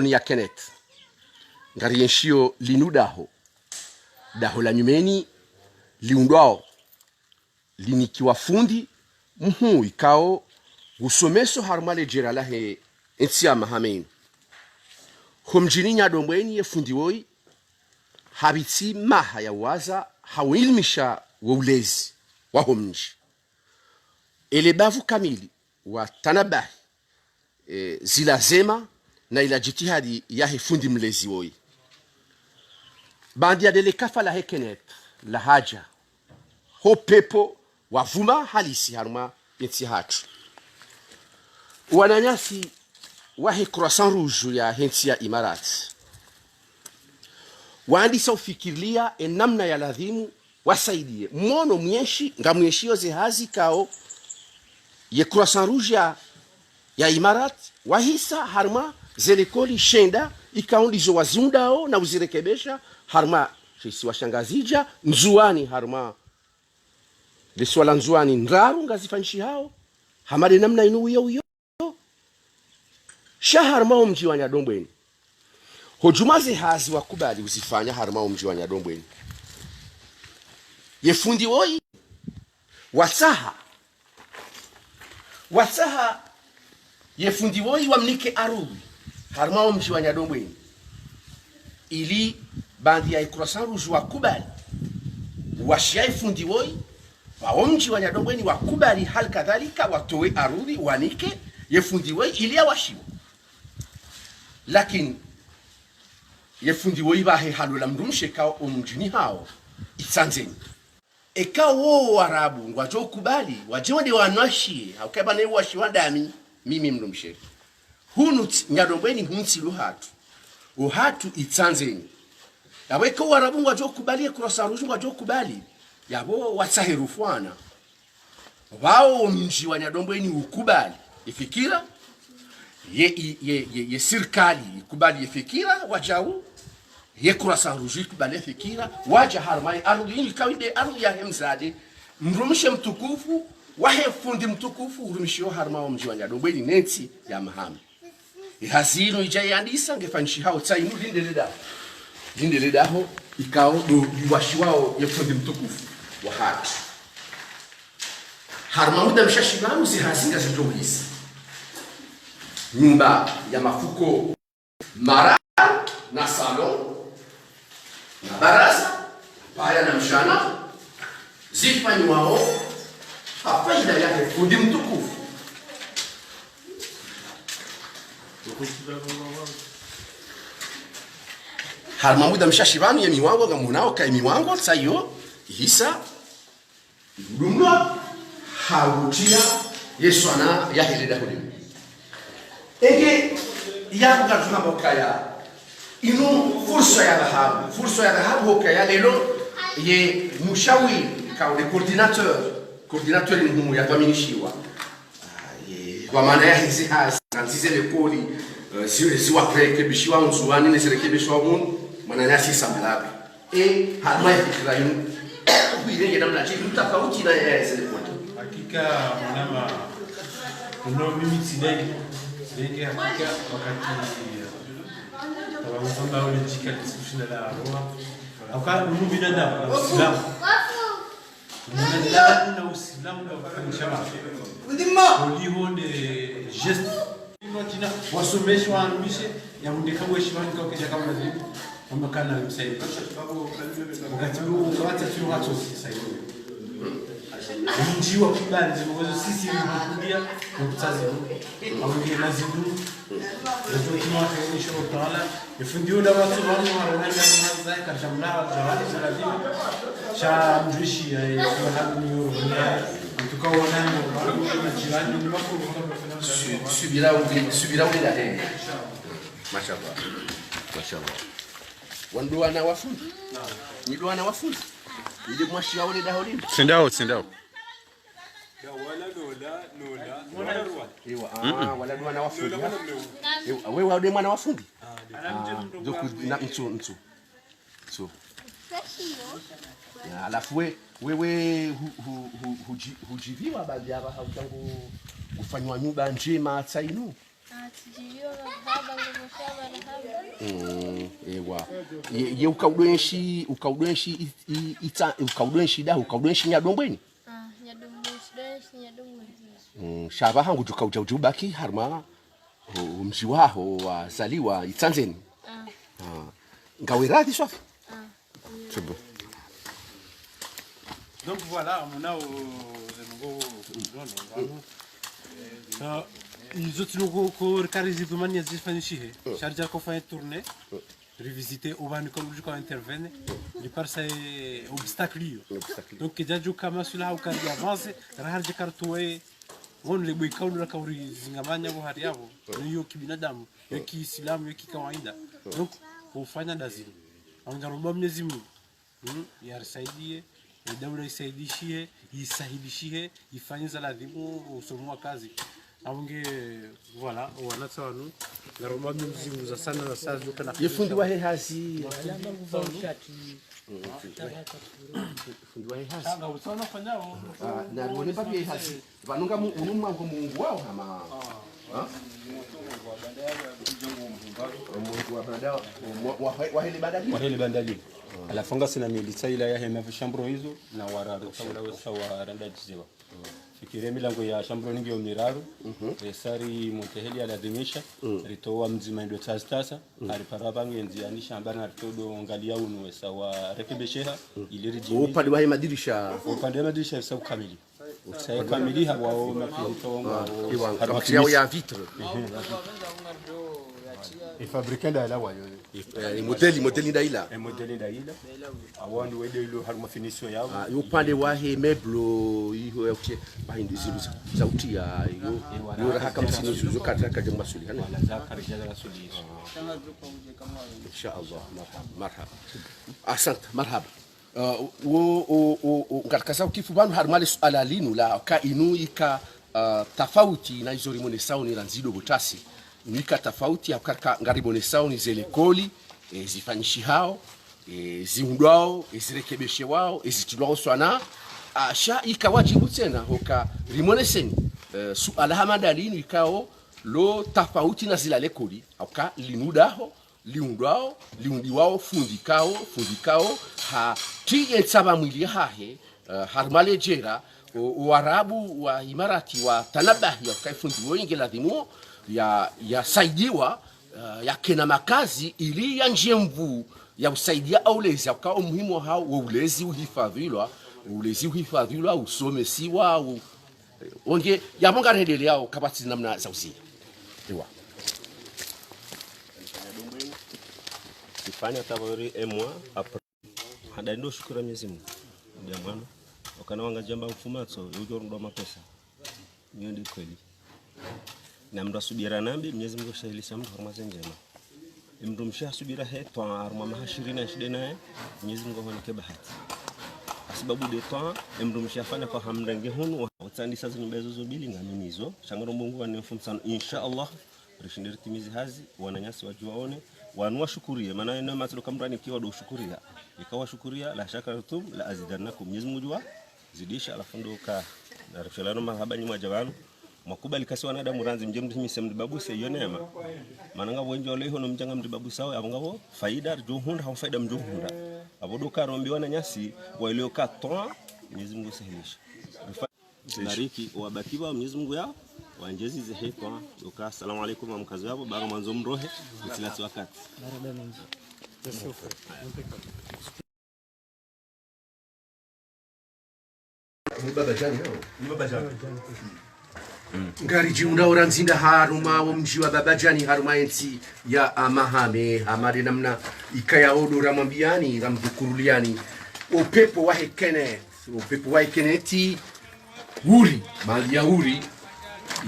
ni ya Kenneth ngari yenshio linudaho daho la nyumeni liundwao linikiwa fundi ikao gusomeso harmale jera lahe ensia mahamen homjini nyadombweni ye fundi woi habiti maha ya waza hawilmisha waulezi wa homji elebavu kamili wa tanabahi zilazema na ila jitihadi yahe fundi mlezi woi bandi adele kafala hekenet la haja ho pepo wavuma halisi harma yetsi hatu wananyasi wahe croissant rouge ya hensi ya Imarat waandisa ufikiria namna ya ladhimu wasaidie mwono mweshi nga mweshio zehazi kao ye croissant rouge ya Imarat wahisa harma zelekoli shenda ikaondizo wazundao na uzirekebesha harma shisi washangazija nzuani harma leswala nzuani nraru ngazifanshi hao hamade namna inu uyo shaharma mji wa Nyadombweni hojumaze hazi wakubali uzifanya harma mji wa Nyadombweni yefundi woi watsaha yefundi woi wamnike arubi harma mji wa Nyadombweni ili bandi ya croissant rouge wakubali washia fundi woi wa mji wa Nyadombweni wakubali hal kadhalika watoe arudi wanike yefundi woi ili awashiwa lakini yefundi woi bahe halula mrumshe kao mjini hao itsanzeni ekao warabu ngwajo kubali wajewande wanashie haukaba ne washiwa dami mimi mrumshe hunu Nyadombweni hunsi luhatu uhatu itsanzeni yaweko warabu ngwajo kubali croissant rouge ngwajo kubali yabo watsahirufwana wao mji wa Nyadombweni ukubali ifikira ye serikali ikubali ifikira wajau ye croissant rouge ikubali ifikira waja harmai arudi kawinde arudi ya hemzade mrumishe mtukufu wahe fundi mtukufu urumishio harma mji wa Nyadombweni nenti ya mahami ihazino ijayandisa ngefanshi hao tsainu lindeleda ho ikao do washiwao ye fundi mtukufu wa haki harma muda mshashibanu zihazinga zijohisa nyumba ya mafuko mara na salon na baraza paya na mshana zifanywa faida yake fundi mtukufu harma muda mshashibanu ya miwango gamunao kai miwango tsayo hisa dumna hautia Yesu ana yahilida hulimu ege yabuga tunabokaya inu fursa ya dhahabu hokaya lelo ye mushawi ka le coordinateur ni humu ya dominishiwa kwa maana ya hizi hasi nanzize le kodi si warekebishiwa unzuani ne sirekebishwa mun maana ya sisa malabi hadma fikra yu kuirenge namna chitu tofauti na ya zile kodi hakika mwanama ndio mimi sidai Lege hakika wakati tabamfamba ule jika discussion la roa aka nunu binadamu na Uislamu na Uislamu na kufanyisha ndima ulihonde geste inotina wasomeshi waamishe ya mndeka weshimani kwa kisha kama hivi kama kana msaidi wakati huu kawata tu hato sasa njiwa kubali zimewezo sisi mkudia mkutazi aungie mazidu ndio kimwake nisho utawala ifundio na watu wangu wananga mwanza kashamla zawadi za lazima cha mjishi ya kwa ni tukao wanani wa jirani ni makubwa subira ule la mashallah wandu wana wafundi ni wana wafundi ile mwashi wao ile daholini sindao wala wana wafundi wewe wade mwana wafundi doku na mtu alafu wewe hujiviwa baadhi hapa hautangu kufanywa nyumba njema tsainu Atijiliwa marhaba ngomosha marhaba. Ewa. Ye ukaudwenshi ita ukaudwenshi nyadombweni. Nyadombweni. Shaba hangu tukauja harma mji waho wazaliwa Itanzeni. Ngawiradi swafi. C'est bon. Donc voilà, on a ils ont toujours carrément de manière différente. Charger qu'on fait tourner, revisiter, on va nous quand intervenir, les parties obstacles. Donc déjà du kama cela au carré avance, raharje kartoe, on les bois quand la kauri zingamanya au hariabo, niyo kibinadamu, yoki Islam, yoki kawaida. Donc on fait un dazil. On a roba mnezimu, yarsaidiye. Daula isaidishie, isahidishie, ifanye za ladhimu usomwa kazi. Aunge voilà, wanatsa wanu. Na romba mzimu za sana na saa zote na. Yefundi wa hehazi. Fundi wa hehazi. Anga usona fanyao. Na wone papi hehazi. Vanunga unumwa ngo Mungu wao ama. Mungu wa bandao wa heli bandali. Alafunga sina milisa ila ya hema shambro hizo na wararo sawa randa jizewa. Fikire milango ya shambro ningi omiraro. Sari Monteheli alademisha. Ritoa mzima ndio tasa. Aliparaba ngenzi anisha ambana ritodo ngalia unu sawa rekebesheha iliri jini. Upande wa madirisha. Upande wa madirisha sawa kamili. Sawa kamili hawa mapito kama yao ya vitre. Et fabriquant d'aila wayo. Modeli d'aila. Un modèle d'aila. Awandi wede ilo harma finition yao. Upande wa he meblo hiyo yote bahindi zilu sauti ya hiyo rahaka msini zuzo katika jamba suli hana. Wala za karija za suli. Inshallah marhaba. Asante marhaba. Katika sababu kifu banu harmali suala linu la ka inu ika tofauti na hizo rimone sauni ranzido botasi. Nika tofauti ya katika ngaribone sauni zelekoli zifanyishi hao ziundwao zirekebeshe wao zitulwao swana asha ikawajibu tena hoka rimoneseni suala hamadalinu ikao lo tofauti na zila lekoli hoka linudaho liundwao liundiwao fundikao ha tiye tsaba mwili hahe harmale jera Waarabu wa Imarati wa tanabahi ya kaifundi wengi ladhimu ya saidiwa ya kena makazi ili ya njemvu ya usaidia aulezi kwa umuhimu hao wa ulezi uhifadhilwa usomesiwa onge ya monga redele yao kapati namna za usia ewa sifanya tabori emwa apra hada ndo shukura Mwenyezi Mungu ndio mwana wakana wanga jamba ufumatso yujo ndo mapesa nyondi kweli na mndo subira nambi Mwenyezi Mungu shahilisha mtu harma njema mndo msha subira he to harma mahashirina shidena Mwenyezi Mungu honike bahati sababu de to mndo mshafanya kwa hamrange hunu watandi sasa nyumba zo bili ngamimizo shangaro Mungu anemfumsana inshallah rishindir timizi hazi wananyasi wajuaone wanwa shukurie maana neno matendo kamrani kiwa do shukuria ikawa shukuria la shakaratum la azidannakum Mwenyezi Mungu jua zidisha alafu ndo ka na rafshalano mahaba nyuma jabanu makubali kasi wanadamu ranzi mjemdu himi semdibabu seyonema mananga wengi wale hono mjanga mdibabu sawa abangabo faida juhunda ha faida mjuhunda abodo ka rombi wana nyasi wailio ka toa Mwenyezi Mungu sahilisha bariki wabakiwa Mwenyezi Mungu yao wanjezi zehitwa doka assalamu alaykum wa mkazi wabo baga mwanzo mrohe msilati wakati ngari jiunda oranzinda haruma wa mji wa Babajani haruma ensi ya amahame hamari namna ikaya odo ramambiani ramdukuruliani upepo wa hekeneti uri mali ya uri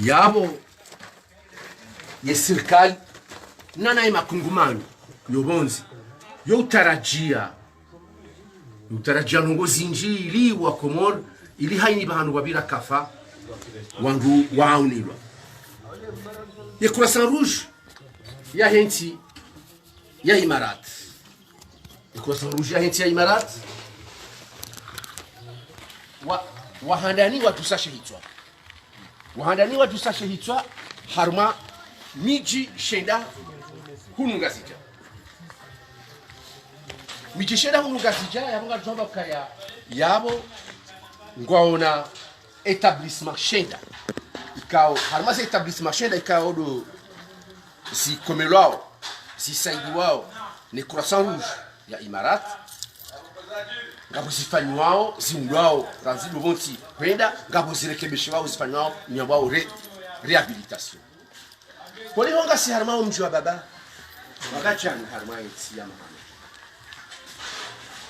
yabo ye serikali nana makungumano yobonzi yotarajia nongozi injili wa Komor ili haini bahanu wabira kafa wangu waunilwa ye Croissant Rouge ya henti ya Imarat ye Croissant Rouge ya henti ya Imarat wahandani watusashe hitwa harma miji shenda hunungazija miji shenda hunungazija yabonga jomba kaya yabo ngwaona établissement shenda ikao harmase établissement shenda ikao do si komelao si saidiwao ni croissant rouge ya Imarat ngabo zifanywao zimwao ranzido vonti kwenda ngabo zirekebishwao zifanywao nyambao rehabilitation kwa hiyo ngasi harmao mji wa baba wakati ana harmao ya mama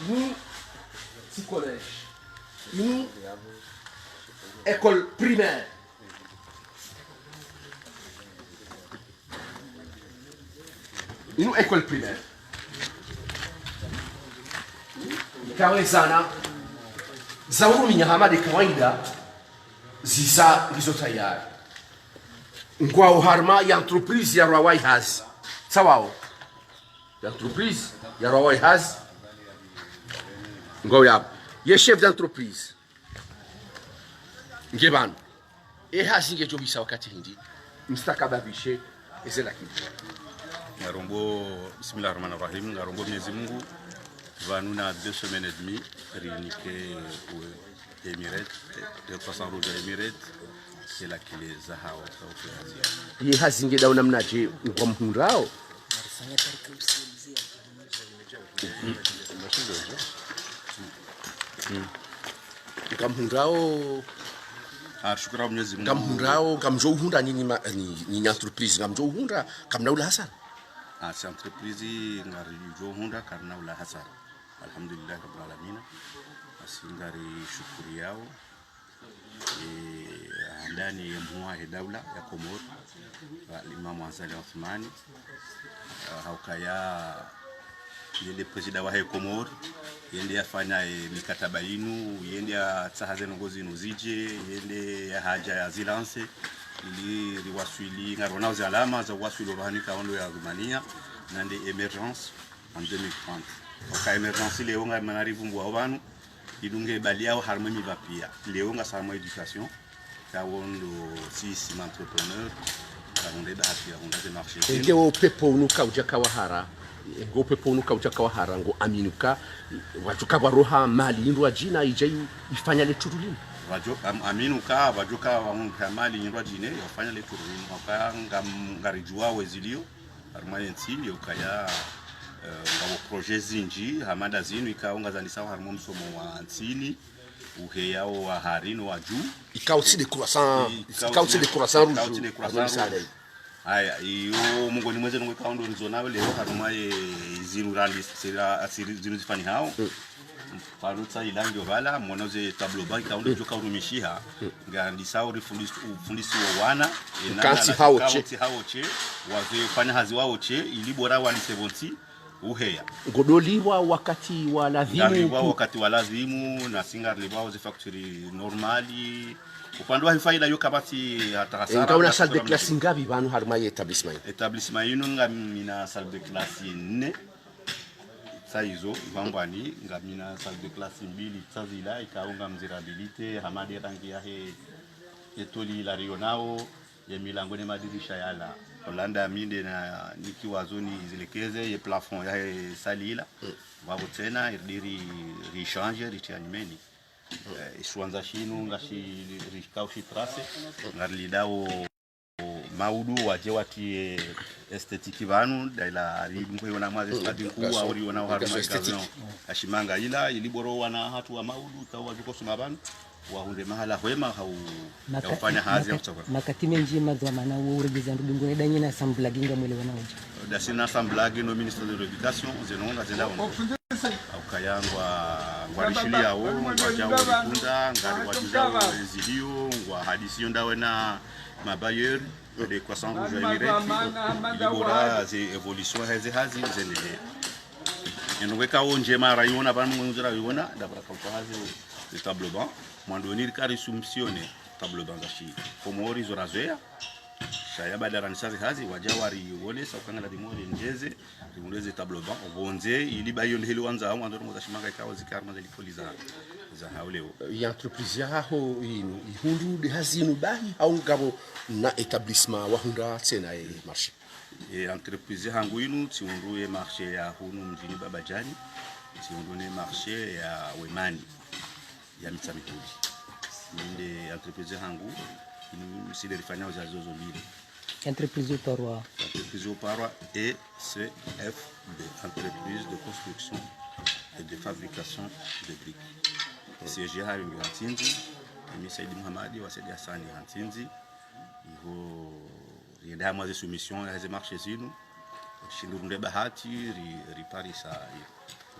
ni si collège ni école primaire une école primaire ikawezana za urumi hamadi kawaida ziza ndizo tayari ngwao harma ya entreprise ya Rawai Haz sawao ya entreprise ya Rawai Haz ngwao ya chef d'entreprise ngebano Haz ngejobisa wakati hindi mstakababishe ezela kitu Ngarombo bismillahirrahmanirrahim ngarombo Mwenyezi Mungu vanuna 2 semaines et demie réuniqué aux Émirats de croissant rouge des Émirats c'est là qu'il les a hii hazinge dauna mnaje kwa mhundao kamhundao shukran Mwenyezi Mungu kamhundao kamjo uhunda nyinyi entreprise kamjo uhunda kamnaula hasara si entreprise ngari jo hunda karnaula hasara alhamdulillah rabbil alamin asingari shukuri yao ndani ya mwa daula ya Komoro Imam Hassan Othmani haukaya yende president wa Komoro yende yafanya mikataba inu yende ya tsahaze ngozi nuzije yende ya haja ya zilance ili riwaswili ngarona za alama za waswili bahani kaondo ya Romania nande emergence en 2030 kwa emergence leo ngarivu mbwa banu idunge baliao harmoni vapia leo ngasama education kawondo sisi entrepreneur kaonde bahati ya honda de marché ngeo pepo unuka ujaka wahara ngo pepo unuka ujaka wahara ngo aminuka wajuka baroha mali ndwa jina ijai ifanya le turulini wajo aminuka wajuka wa mali ndwa jine yafanya le turulini wakanga ngarijua wezilio harmoni ntili ukaya ngabo projet zinji hamada zinu ikaonga zanisawa harmo msomo wa ntili uheyao wa harino wa juu ikauti de croissant rouge haya iyo mungoni mweze ngo kaundo nzonawe leo haruma zinu rali zinu zifani hao farutsa ilangi ovala monoze tableau bank kaundo joka urumishiha ngandi sauri fundisi wa wana kansi haoche waze fanya hazi waoche ilibora wa 70 uheya godoliwa wakati wa lazimu na singar liwa ze factory normali upande wa faida yo kabati atakasara ngauna salle de classe ngabi banu harma établissement yinu ngamina salle de classe 4 saizo vambani ngamina salle de classe 2 tsazila ikaunga mzirabilite hamadi rangi yahe etoli la rionao ya milango ne madirisha yala Holanda minde na nikiwazoni zilekeze ye plafond ya salila wabo tena irdiri rechange ritianimeni iswanza shinu ngashi rikaushi trace ngarlidao maudu waje wati estetiki banu daila ringo yona mwaze stadinku au yona haruma kazo ashimanga ila iliboro wana hatu wa maudu tawa juko sumabanu wahunde mahala hwema haufanya hazi ya kutoka makatime njima za mana uregiza ndungu edanye na samblaginga mwele wanaoje dasina samblagi no ministre de l'éducation zenonga zendao au kayangwa ngwarishilia wo ngwajawo bikunda ngari wajuzawo zilio ngwa hadisiyo ndawe na mabayeur de croissant rouge Émirats ilibora ze évolution hazi zenele enoweka onje mara yona bana munzira yona dabra kwa hazi le tableau banc mwandoni kari sumsione tableau banc gashi Komori zorazoya shaya badara nisazi hazi wajawari wole saukanga dimole njeze rimuleze tableau banc bonze ili bayo ndelo wanza au ando ngoza shimanga ikawa zikarma za lipoliza za hauleo ya entreprise yaho inu ihundu de hazinu bahi au ngabo na établissement wa hunda tena e marché entreprise hangu inu tiunduye marché ya hunu mjini Babajani tiunduye marché ya Wemani ya Mitsamituli ninde entreprise hangu inu siderifanya za zozo mbili Entreprise au Parois. Entreprise au Parois et CFB, entreprise de construction et de fabrication de briques. CG Haringi Hantinzi, Emi Saidi Muhammadi wa Saidi Hassani Hantinzi. Iho rienda mwaze soumission ya marché zinu. Shindurunde bahati riparisa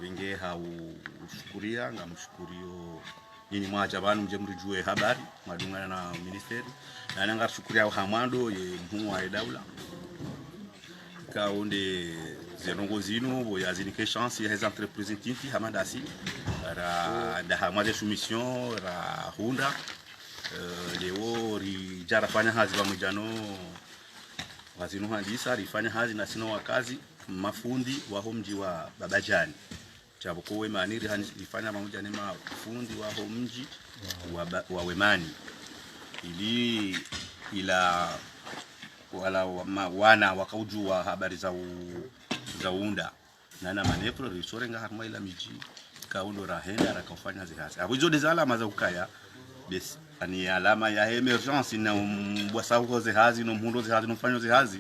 wenge haushkuria ngamshukurio nyinyi mwaja banu mje mrijue habari madungana na ministeri na nanga shukuria hamando ye mhumu wa daula kaonde zerongo zino bo yazini ke chance ya entreprise tinti hamadasi ra da hamade soumission ra hunda leo ri jara fanya hazi wa mjano wazinu handisa rifanya hazi na sino wakazi mafundi wa homji wa Babajani Chabuko Wemani rifanya pamoja na mafundi wa homji wa Wemani ili ila wala wana wakaujua habari za unda na manepro risorenga harma ila miji kaundo rahenda rakafanya zihasi abo hizo dezala maza ukaya bes ani alama ya emergence na mbwasa huko zihazi no mhundo zihazi no mfanyo zihazi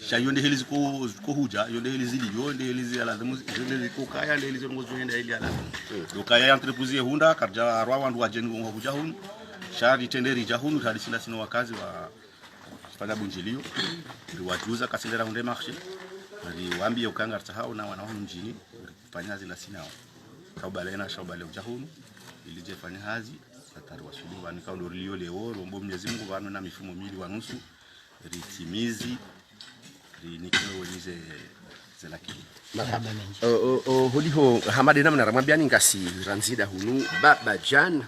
shayonde hili ziko huja yonde hili zili yonde hili zili alazimu yonde ziko kaya hili zili ngozo yenda hili alazimu ukaya entreprise hunda karja arwa wandu wajengo ngo huja hun shari tenderi jahunu halisina sino wakazi wa fanya bunjilio riwajuza kasendera hunde marché riwambie ukanga tsahau na wana mjini fanya zila sinao kaubalena shaubale ujahunu ilije fanya hazi satari washudu wani kaundo rilio leo rombo Mwenyezi Mungu wano na mifumo mili wanusu ritimizi rinikio wenize zelaki holiho hamade namna ramwambiani ngasi ranzida hunu Babajan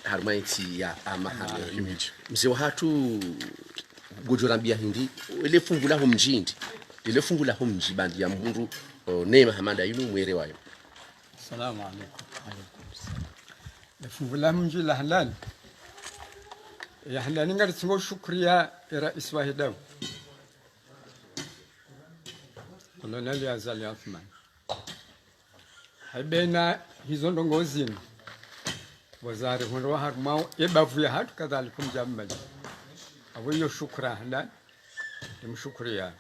harma eti ya amahana mzee wa hatu gojorambia hindi ile fungu la mjindi ile fungu la mjibandi ya mhuru neema hamada yinu mwere wayo. Assalamu alaikum. Fungu la mji la halal ya halal ngari tsingo shukriya rais wa hidaw Koloneli Azali Athman haibena hizo ndongozini wazari hunwa harmao ebavu ya hatu kadhalikum jambaji awiyo shukra halal nimshukriya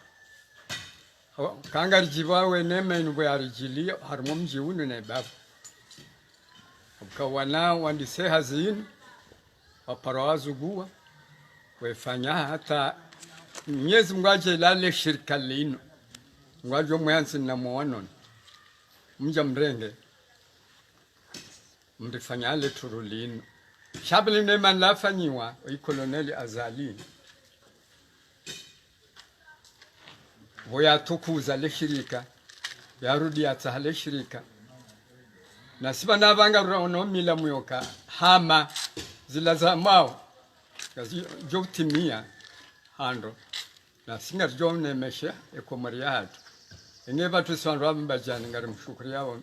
kangari jivawe neme nubwe arijili harmo mji unu na ebavu kawana wandise hazini waparawazuguwa wefanya hata Mwenyezi Mungu aje lale shirika lino ngwajo mwanzi na muono mja mrenge mrifanya ale turulino shabili nema lafanyiwa Koloneli Azali voya tukuza le shirika yarudi atahale shirika na siba nabanga rono mila muyoka hama zila za mao kazi jotimia hando na singa jomne mesha ekomaria hatu ngeba tusandwa mbajani ngari mshukuri yao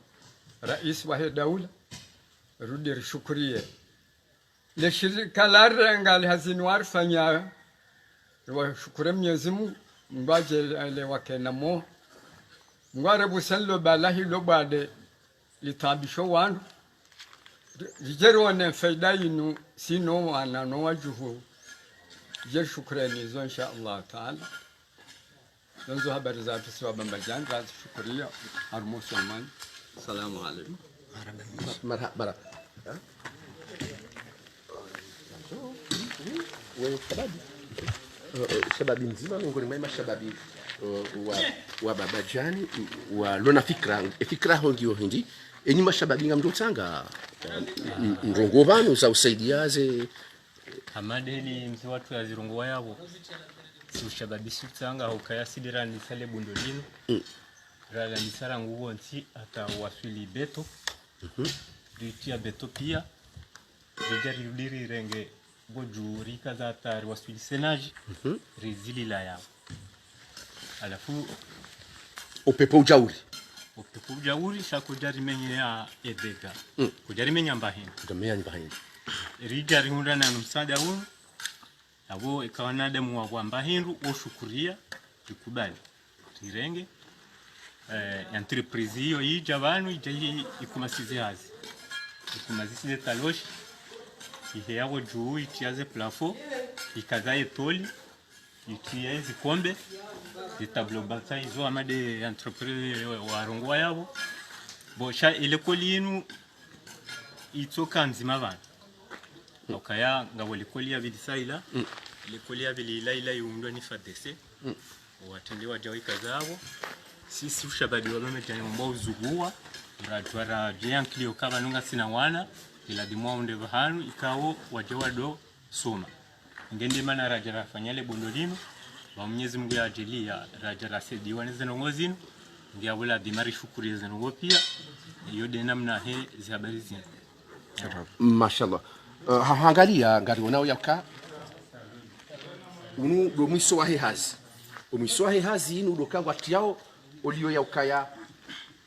rais wa daula rudi rishukurie le shirika la rangal hazini warfanya wa shukure Mwenyezi Mungu mbaje le wakena mo ngare busallo balahi lo bade litabisho wandu jero ne faida yinu sino wana no wajuhu je shukrani zo insha Allah taala nzo habari za tusiwa Babajan za shukriya harmo Sulman salamu alaykum marhaba wewe shababi nzima miongoni mwa mashababi wa Babajani wa lona fikra hongio hindi enyi mashababi ngamdotanga ndongo vanu za usaidiaze Hamadeli mse watu ya zirongo yabo si ushababi sutanga hukaya sidira ni sale bundolino rala ni sara nguo nti ata waswili beto duitia beto pia vijari rudiri renge bojuri kaza tari waswili senaji rezili la yao alafu upepo ujauri upepo ujauri shakujari menye ya edega kujari menye mbahini kutamea mbahini rijari hunda na msada huu abo ikawa nadamu wa mbahindu oshukuria ikubali tirenge entreprise hiyo ija abantu ije ikumasize hazi ikumasize taloshi ihe yabo juu itiaze plafo ikazaye toli itie zikombe zitablo bata izo amade entreprise warongwa yabo bosha ile kolinu itoka nzima bana okaya ngabole kolia bidisaila ile kolia bililaila yundwa ni fadese watendewa jawika zabo sisi ushabadi wa meme jani mbao uzugua mrajwara bien klio kama nunga sina wana ila dimwa unde bahanu ikawo wajewa do soma ngende mana rajara fanyale bondolino ba Mwenyezi Mungu ya ajelia rajara sediwa neze nongozino ngia wala dimari shukuri ze nongo pia iyo de namna he za habari zina mashallah hangalia ngari wanao yaka unu do mwiso wa hazi umwiso wa hazi inu do kangwa tiao olio ya ukaya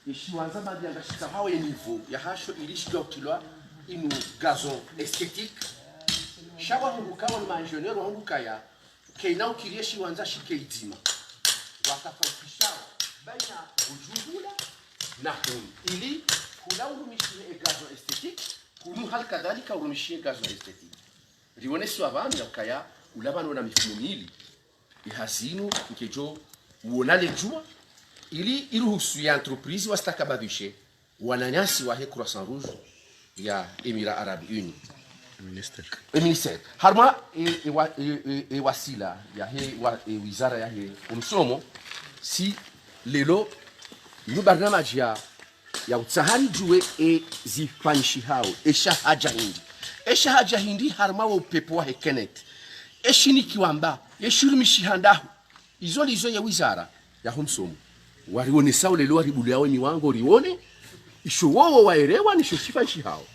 ishiwanza badi angashika hawa ya nivo ya hasho ilishika utilwa inu gazon esthétique shawa hungukawa ni maingeniero hungukaya keina ukirie shiwanza shike itima wakafautisha baina ujubula na huni ili kula urumishie gazon esthétique kunu hal kadhalika urumishie gazon esthétique rionesu abami ya ukaya ulabano na mifumo miili ihazinu nkejo uonale jua ili iruhusu ya entreprise wastakabadhishe wananyasi wa he Croissant Rouge ya Emirats Arabes Unis minister harma wasila ya he wizara ya he umsomo si lelo yu barnamaji ya utsahani juwe zifanyishi hao eshahaja hindi harma wa upepo wa he Kenneth eshini kiwamba yeshurimishi handahu izo ya wizara ya humsomo warione sawa lelo waribuliao ni wango rione isho wao waerewa ni shifanyishi hao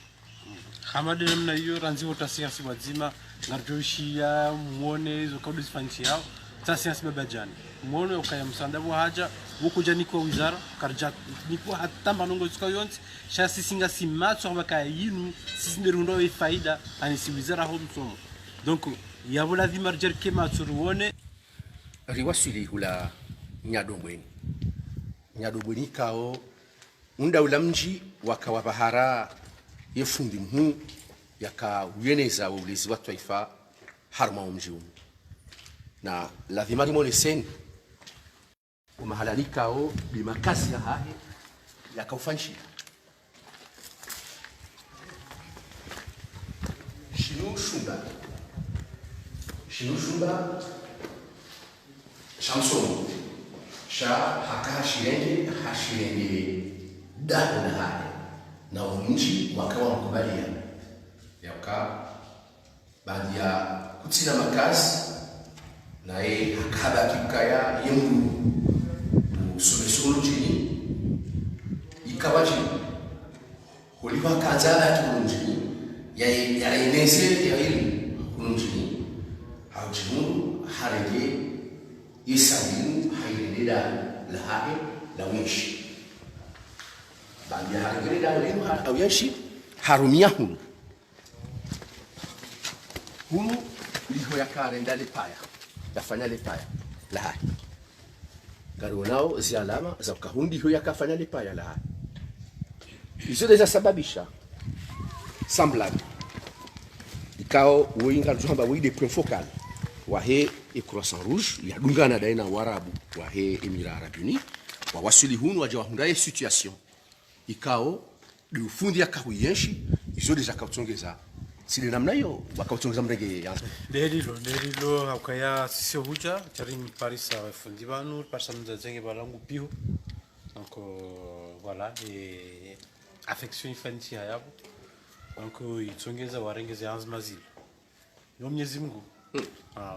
hamade namna hiyo ranzivo tasiansi wazima ngarjoshia muone hizo kaudi sifanyishi hao tasiansi babajani muone ukaya msandabu haja wokuja niko wizara karja niko hatamba nongo zika yonti shasi singa simatso baka yinu sisinderundo faida anisi wizara ho msomo donc yabula dhimarjer kema turuone riwasili hula nyadombweni kao unda ulamji wakawa bahara yefundi mhu yakaweneza ulezi wa taifa harma umjiu na lazima limone sen umahalani kao bimakazi ya hahe yakaufanshia shinu shumba Samsung sha hakashirenge dada na haya na umji wakawa mkubalia yaka baadhi ya kutina makazi na yeye hakaba kikaya yemu sulusu chini ikawaji kuliwa kazala tunjini ya inese ya hili kunjini haujimu harege isabinu hayrida lahae la wishi baadhi ya hayrida linu au yashi harumia hunu liho ya karenda lepaya yafanya lepaya lahae garonao zialama za kahundi hiyo yakafanya lepaya lahae hizo deza sababisha semblable ikao winga jamba wide point focal wahe Croissant Rouge ya dungana daina warabu wahe Emirats Arabes Unis wa wasili hunu waje wahundaye situation ikao di ufundi yakahuyenshi izo deja kautsongeza sile namna hiyo wakautongeza mrege yanzo derilo hakaya sisi huja charini Paris fundi banu parsamza zenge balangu piho donc voilà et affection infantie yabo donc itsongeza warengeze yanzu mazili yo Mwenyezi Mungu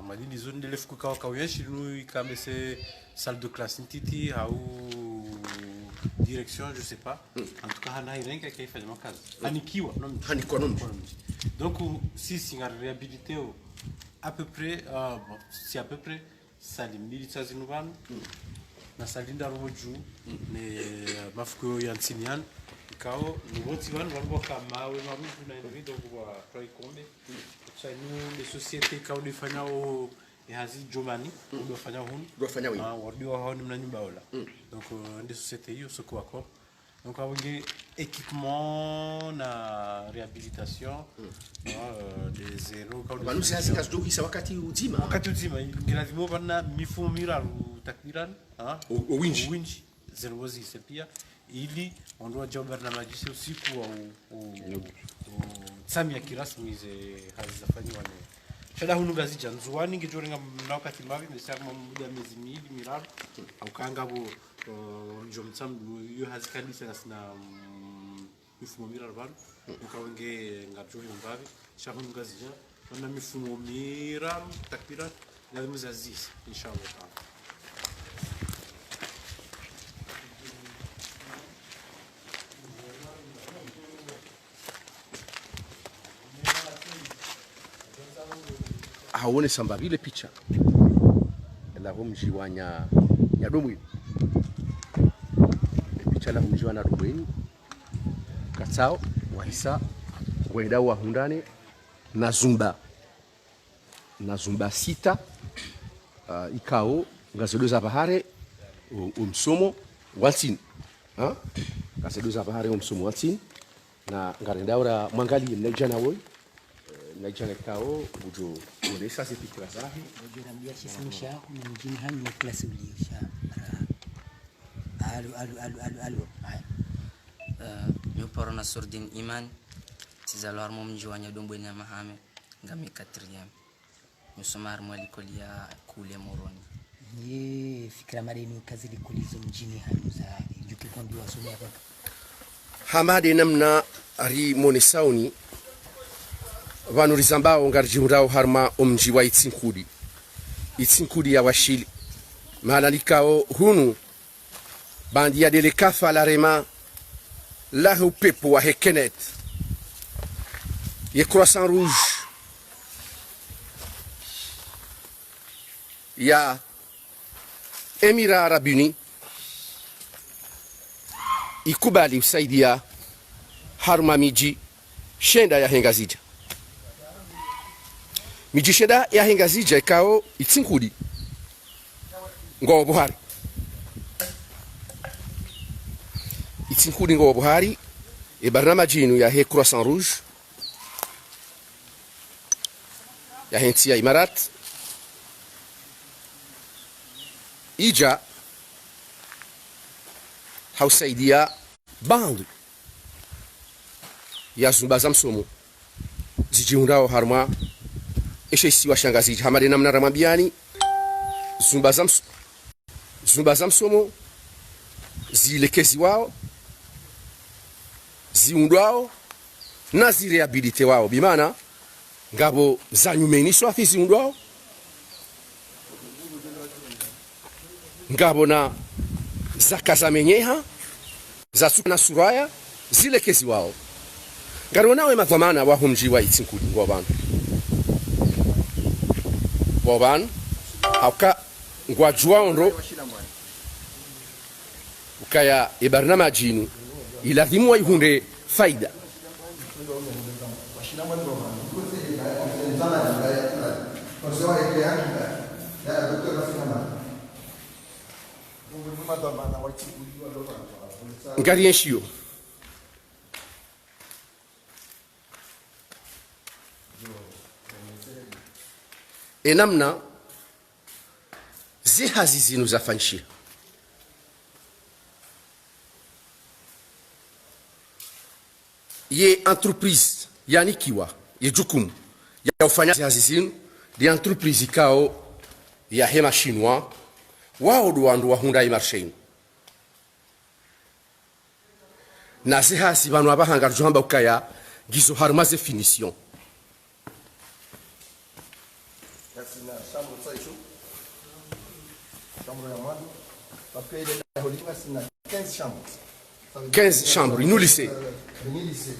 madini zone de l'EFCO kawayeshi nous ikamese salle de classe ntiti au direction je sais pas en tout cas hana irenga kaifanya makazi hanikiwa hanikwa Donc sisi nga réhabilité à peu près bon, si à peu près salimili tsazinu vanu na salinda roju ne mafuko ya nsinian kao nuboti vanu walikuwa kama we marufu na individu kwa try kombe chainu les sociétés kao difanyao hazi jomani dofanya hunu dofanya wi wardio hao ni mnanyumba ola donc des sociétés hiyo soko wako donc avonge équipement na réhabilitation des zero kao banusi hazi kazi dokisa wakati uzima lazima bana mifumo miraru takbiran winji zero wazi pia ili ondoa job na majisi usiku au samia kirasmi ze hazifanywa ne shada hunu gazi janzuani ngijorenga na wakati mavi mesema muda miezi miwili miraru au kanga bo jomtsam yo hazikanisa na mifumo miraru bana ukawenge ngajuri mbavi shahunu gazi ja na mifumo miraru takbira lazima zazis inshallah. haone samba vile picha la mji wa Nyadomwini picha la mji wa Nyadomwini katsao wahisa wenda wa hundane na zumba sita ikao ngazedo za bahare umsomo wansini ngazedo za bahare umsomo wansini na ngarendaura mwangali mnejana woi najana kao bujo onesa se fikra zahi bujo namjia shisha mjini hani klasi uliosha alu nyoporo na sordin iman tizalwar mo mji wa Nyadomwini na mahame ngami 4e nyusomar mwali kolia kule moroni ye fikra madeni kazi likulizo mjini hani za jukikwambi wasomea hapa hamade namna ari monesauni vanu rizambao ngarjimrao harma omji wa itsinkudi ya washili malalikao hunu bandi ya delekafa la rema la upepo wa hekenet ye croissant rouge ya Emira Arabuni ikubali usaidia harma miji shenda ya hengazija mijisheda ya hengazija ikao itsinkudi ngo Buhari itsinkudi ngo Buhari e barnamajinu ya he croissant rouge ya henti ya Imarat ija hausaidia bandu ya zumba za msomo zijiundao harma eshe isi washangaziji hamade namna ramambiani zumba za msomo zilekezi wao ziundwao na zirehabilite wao bimana ngabo zanyumenisho afi ziundwao ngabo na zakazamenyeha za na suraya zilekezi wao ngaro nawe madhamana wa humji wa itsinkudi ngoban hauka ngwajua ondo ukaya ibarnamajinu ilazimu wa ihunde faida ngarienshio enamna zihazi zinu zafanyishia ye entreprise yani kiwa ye jukumu ya ufanya zihazi zinu di entreprise ikao ya hema chinois wao duandu wa Hyundai marsheni na zihazi banu abahanga rujamba ukaya gizo harumaze finition na chambre ça chambre ya mwana parce que il est holinga sina 15 chambres 15 chambres nous lycée ni lycée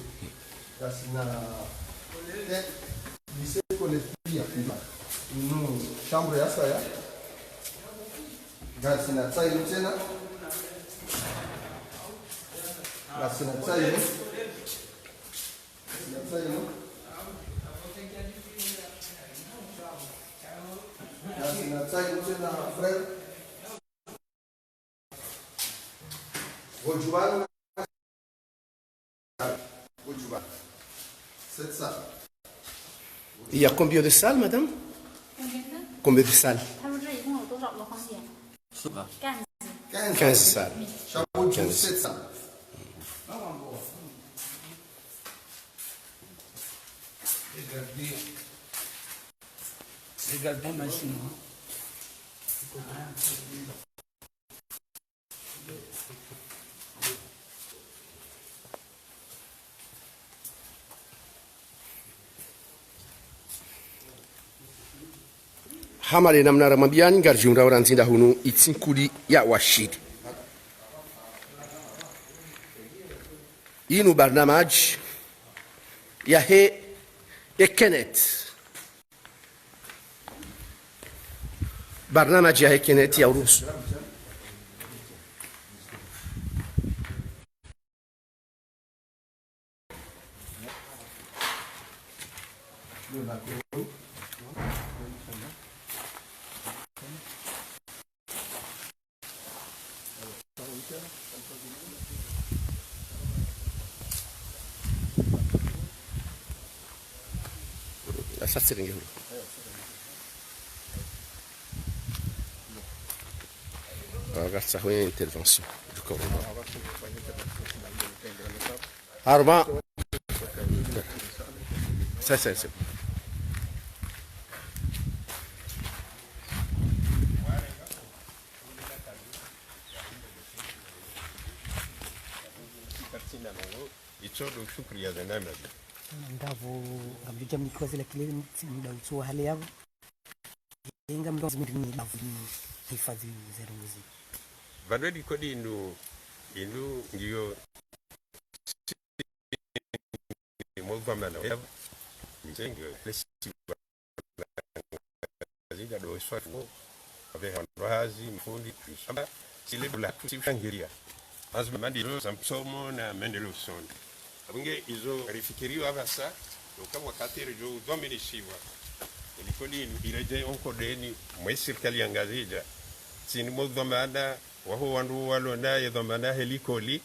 sina lycée collectif ya pima chambre ya saya gasi na tsailo tena gasi na tsailo tena frère Gojuban. C'est ça. Il y a combien de salles, madame? Combien de salles? 15 salles. Chapeau de 7 salles. Regardez ma machine. Hamale namna ramambiani ngarjumra oranzinda hunu itsinkuli ya washidi. Inu barnamaj ya he ekenet. Barnamaj ya ekenet ya urusu. Sasa ringi hulu. Ragazza qui intervention du corps. Arma. C'est. Ichodo shukri ya zanama. Ndavo ngambija mikozi la kile muda uso hali yao. Inga mdozi mimi ndavu hifadhi za ruzi. Vanodi kodi inu ngiyo movamana ya mjengo lesi zinga do swafu avec razi mfundi shamba sile la tusifangiria azma mandilo samsomo na mendelson abunge izo rifikiriwa basa kama wakati rejo dominishiwa ilikoni ireje onko deni mwe serikali angazija sini modhamana waho wandu walona yadhamana helikoli